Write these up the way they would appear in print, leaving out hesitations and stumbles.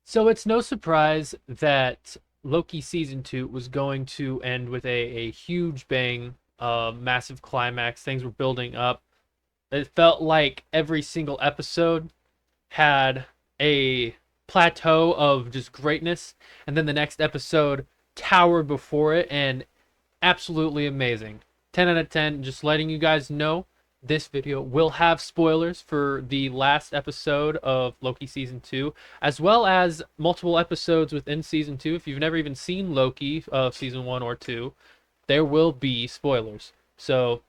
So it's no surprise that Loki season 2 was going to end with a huge bang, massive climax. Things were building up. It felt like every single episode had a plateau of just greatness, and then the next episode towered before it, and absolutely amazing. 10 out of 10. Just letting you guys know this video will have spoilers for the last episode of Loki season 2, as well as multiple episodes within season 2. If you've never even seen Loki season 1 or 2, there will be spoilers. So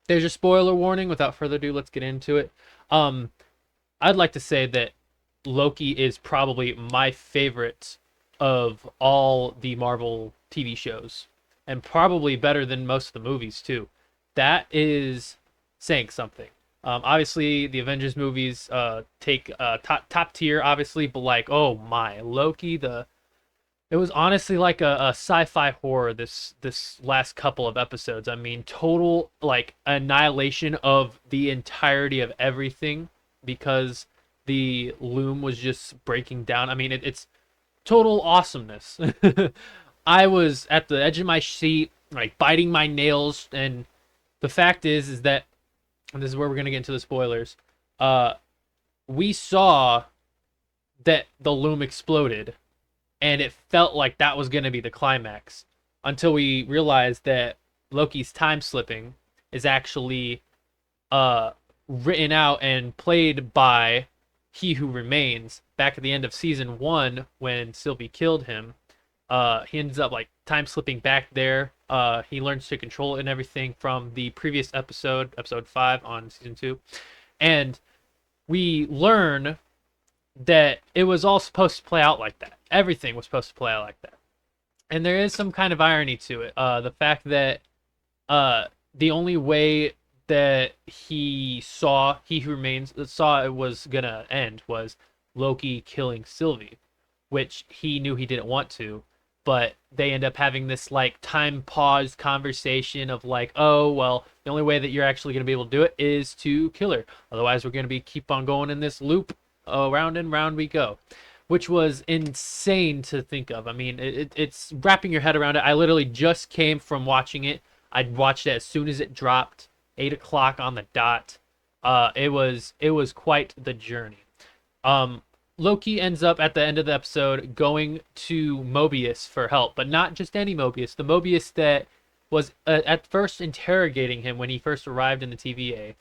there's your spoiler warning. Without further ado, let's get into it. Um, I'd like to say that Loki is probably my favorite of all the Marvel TV shows, and probably better than most of the movies too. That is saying something. Obviously, the Avengers movies take top tier, obviously, but like, oh my, Loki, it was honestly like a sci-fi horror this last couple of episodes. I mean, total like annihilation of the entirety of everything because the loom was just breaking down. I mean, it's total awesomeness. I was at the edge of my seat, like biting my nails, and the fact is that, and this is where we're gonna get into the spoilers. Uh, we saw that the loom exploded, and it felt like that was gonna be the climax until we realized that Loki's time slipping is actually uh written out and played by He Who Remains back at the end of season 1 when Sylvie killed him. He ends up like time slipping back there. He learns to control it and everything from the previous episode 5 on season 2. And we learn that it was all supposed to play out like that. Everything was supposed to play out like that. And there is some kind of irony to it. The fact that the only way that he who remains saw it was gonna end was Loki killing Sylvie, which he knew he didn't want to, but they end up having this like time pause conversation of like, oh well, the only way that you're actually gonna be able to do it is to kill her. Otherwise, we're gonna be keep on going in this loop. Oh, round and round we go, which was insane to think of. I mean, it's wrapping your head around it. I literally just came from watching it. I watched it as soon as it dropped, 8 o'clock on the dot. It was quite the journey. Um, Loki ends up at the end of the episode going to Mobius for help, but not just any Mobius. The Mobius that was at first interrogating him when he first arrived in the TVA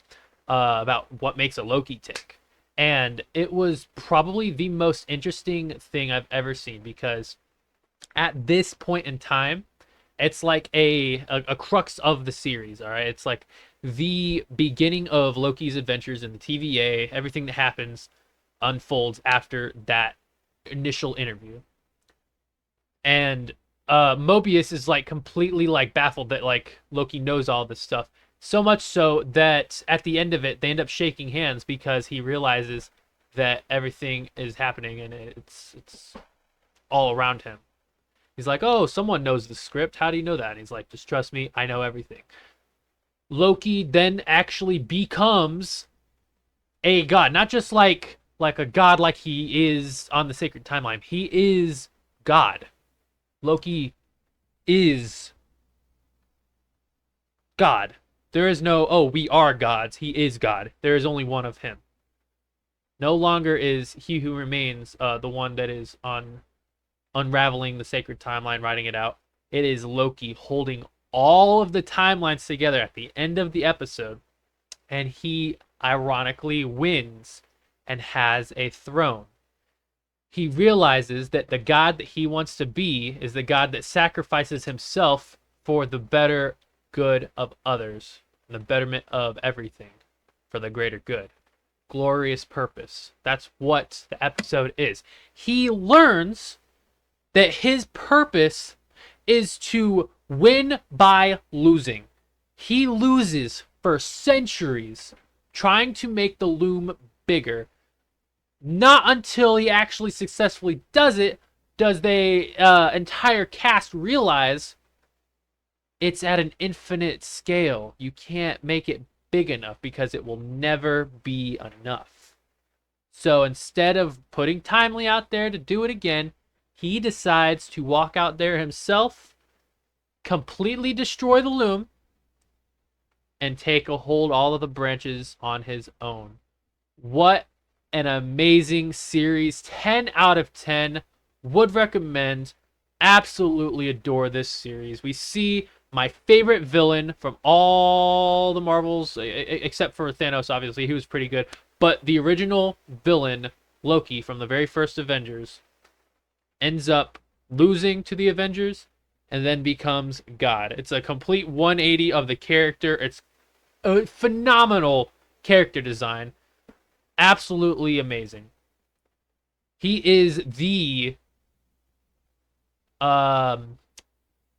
about what makes a Loki tick. And it was probably the most interesting thing I've ever seen because at this point in time, it's like a crux of the series. All right, it's like the beginning of Loki's adventures in the TVA. Everything that happens unfolds after that initial interview, and Mobius is like completely like baffled that like Loki knows all this stuff. So much so that at the end of it, they end up shaking hands because he realizes that everything is happening and it's all around him. He's like, "Oh, someone knows the script. How do you know that?" And he's like, "Just trust me. I know everything." Loki then actually becomes a god, not just like a god like he is on the sacred timeline. He is God. Loki is God. There is no, oh, we are gods. He is God. There is only one of him. No longer is he who remains the one that is on unraveling the sacred timeline, writing it out. It is Loki holding all of the timelines together at the end of the episode, and he ironically wins and has a throne. He realizes that the god that he wants to be is the god that sacrifices himself for the better good of others, the betterment of everything, for the greater good. Glorious purpose. That's what the episode is. He learns that his purpose is to win by losing. He loses for centuries trying to make the loom bigger. Not until he actually successfully does it does the entire cast realize it's at an infinite scale. You can't make it big enough because it will never be enough. So instead of putting Timely out there to do it again, he decides to walk out there himself, completely destroy the loom, and take a hold all of the branches on his own. What an amazing series. 10 out of 10. Would recommend. Absolutely adore this series. We see my favorite villain from all the Marvels, except for Thanos, obviously. He was pretty good. But the original villain, Loki, from the very first Avengers, ends up losing to the Avengers and then becomes God. It's a complete 180 of the character. It's a phenomenal character design. Absolutely amazing. He is the I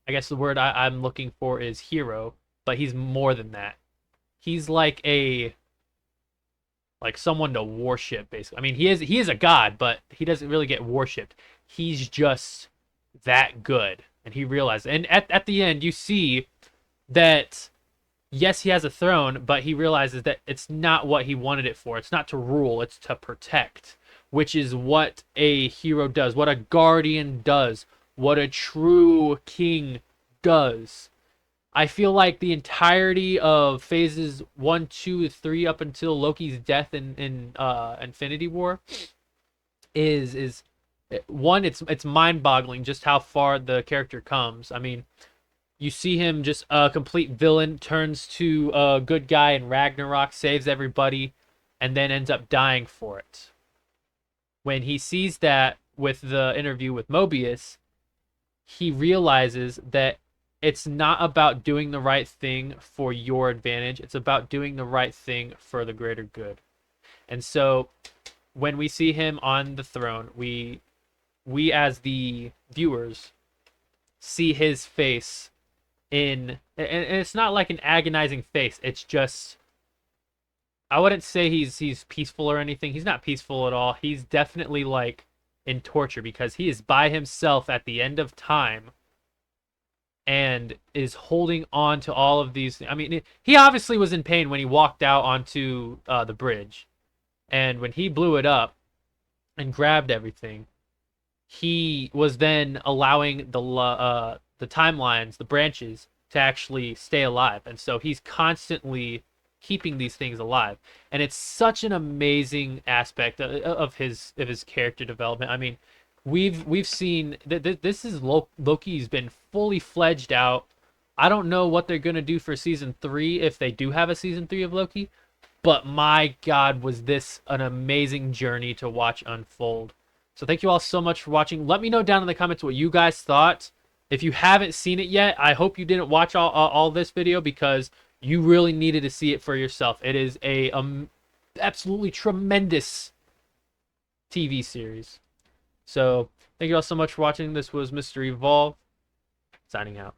guess the word I'm looking for is hero, but he's more than that. He's like someone to worship, basically. I mean, he is a god, but he doesn't really get worshipped. He's just that good, and he realizes. And at the end, you see that yes, he has a throne, but he realizes that it's not what he wanted it for. It's not to rule, it's to protect, which is what a hero does, what a guardian does, what a true king does. I feel like the entirety of phases 1, 2, 3 up until Loki's death in Infinity War is one, it's mind-boggling just how far the character comes. I mean, you see him just a complete villain, turns to a good guy in Ragnarok, saves everybody, and then ends up dying for it. When he sees that with the interview with Mobius, he realizes that it's not about doing the right thing for your advantage. It's about doing the right thing for the greater good. And so when we see him on the throne, we as the viewers see his face and it's not like an agonizing face. It's just, I wouldn't say he's peaceful or anything. He's not peaceful at all. He's definitely like in torture because he is by himself at the end of time and is holding on to all of these. I mean, he obviously was in pain when he walked out onto the bridge, and when he blew it up and grabbed everything, he was then allowing the timelines, the branches, to actually stay alive, and so he's constantly keeping these things alive, and it's such an amazing aspect of his character development. I mean, we've seen that this is Loki's been fully fledged out. I don't know what they're gonna do for season 3 if they do have a season 3 of Loki, but my God, was this an amazing journey to watch unfold. So thank you all so much for watching. Let me know down in the comments what you guys thought. If you haven't seen it yet, I hope you didn't watch all this video because you really needed to see it for yourself. It is a absolutely tremendous TV series. So thank you all so much for watching. This was Mr. Evolve, signing out.